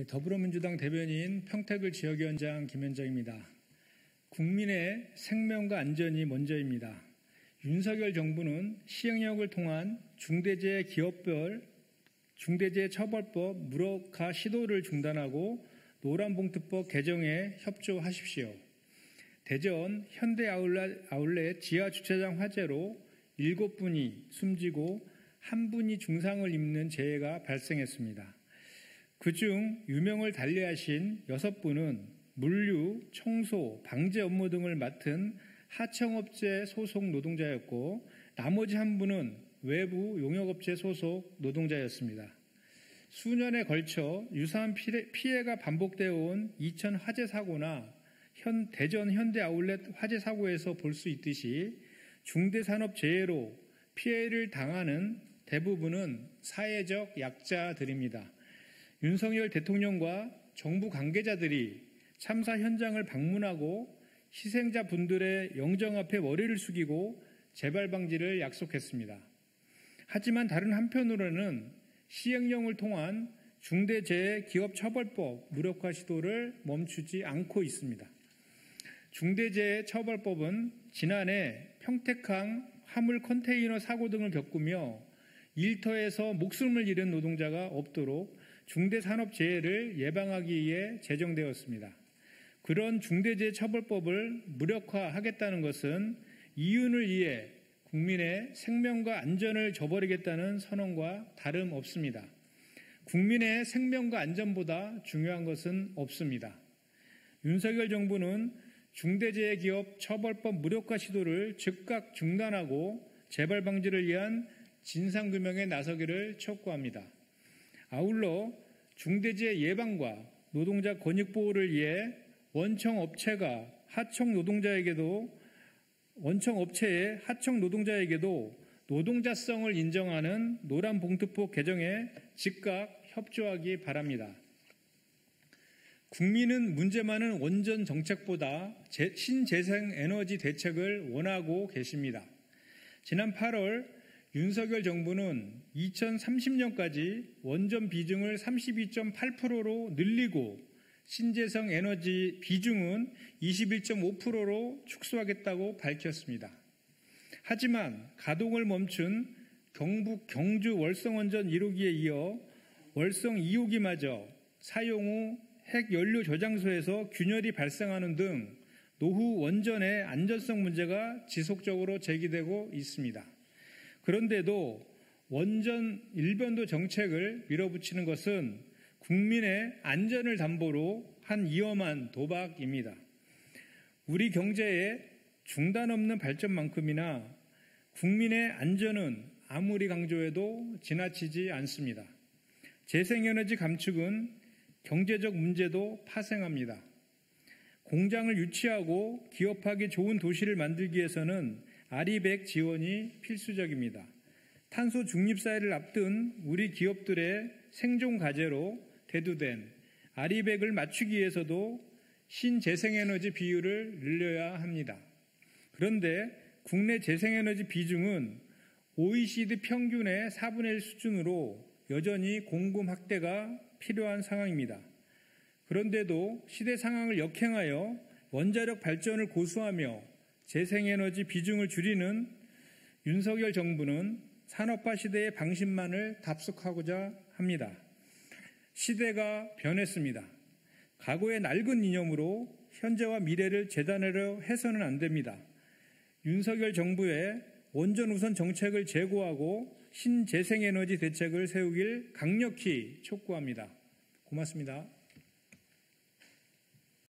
더불어민주당 대변인 평택을 지역위원장 김현정입니다. 국민의 생명과 안전이 먼저입니다. 윤석열 정부는 시행령을 통한 중대재해처벌법 무력화 시도를 중단하고 노란봉투법 개정에 협조하십시오. 대전 현대아울렛 지하주차장 화재로 7분이 숨지고 1분이 중상을 입는 재해가 발생했습니다. 그중 유명을 달리하신 6분은 물류, 청소, 방제 업무 등을 맡은 하청업체 소속 노동자였고 나머지 1분은 외부 용역업체 소속 노동자였습니다. 수년에 걸쳐 유사한 피해가 반복되어 온 이천 화재 사고나 대전 현대아울렛 화재 사고에서 볼 수 있듯이 중대산업재해로 피해를 당하는 대부분은 사회적 약자들입니다. 윤석열 대통령과 정부 관계자들이 참사 현장을 방문하고 희생자분들의 영정 앞에 머리를 숙이고 재발 방지를 약속했습니다. 하지만 다른 한편으로는 시행령을 통한 중대재해기업처벌법 무력화 시도를 멈추지 않고 있습니다. 중대재해처벌법은 지난해 평택항 화물 컨테이너 사고 등을 겪으며 일터에서 목숨을 잃은 노동자가 없도록 중대산업재해를 예방하기 위해 제정되었습니다. 그런 중대재해처벌법을 무력화하겠다는 것은 이윤을 위해 국민의 생명과 안전을 저버리겠다는 선언과 다름없습니다. 국민의 생명과 안전보다 중요한 것은 없습니다. 윤석열 정부는 중대재해기업처벌법 무력화 시도를 즉각 중단하고 재발 방지를 위한 진상규명에 나서기를 촉구합니다. 아울러 중대재해 예방과 노동자 권익보호를 위해 원청업체의 하청 노동자에게도 노동자성을 인정하는 노란봉투법 개정에 즉각 협조하기 바랍니다. 국민은 문제 많은 원전 정책보다 신재생에너지 대책을 원하고 계십니다. 지난 8월 윤석열 정부는 2030년까지 원전 비중을 32.8%로 늘리고 신재생 에너지 비중은 21.5%로 축소하겠다고 밝혔습니다. 하지만 가동을 멈춘 경북 경주 월성원전 1호기에 이어 월성 2호기마저 사용 후 핵연료 저장소에서 균열이 발생하는 등 노후 원전의 안전성 문제가 지속적으로 제기되고 있습니다. 그런데도 원전 일변도 정책을 밀어붙이는 것은 국민의 안전을 담보로 한 위험한 도박입니다. 우리 경제의 중단 없는 발전만큼이나 국민의 안전은 아무리 강조해도 지나치지 않습니다. 재생에너지 감축은 경제적 문제도 파생합니다. 공장을 유치하고 기업하기 좋은 도시를 만들기 위해서는 아리백 지원이 필수적입니다. 탄소 중립사회를 앞둔 우리 기업들의 생존 과제로 대두된 아리백을 맞추기 위해서도 신재생에너지 비율을 늘려야 합니다. 그런데 국내 재생에너지 비중은 OECD 평균의 4분의 1 수준으로 여전히 공급 확대가 필요한 상황입니다. 그런데도 시대 상황을 역행하여 원자력 발전을 고수하며 재생에너지 비중을 줄이는 윤석열 정부는 산업화 시대의 방심만을 답습하고자 합니다. 시대가 변했습니다. 과거의 낡은 이념으로 현재와 미래를 재단하려 해서는 안 됩니다. 윤석열 정부의 원전 우선 정책을 재고하고 신재생에너지 대책을 세우길 강력히 촉구합니다. 고맙습니다.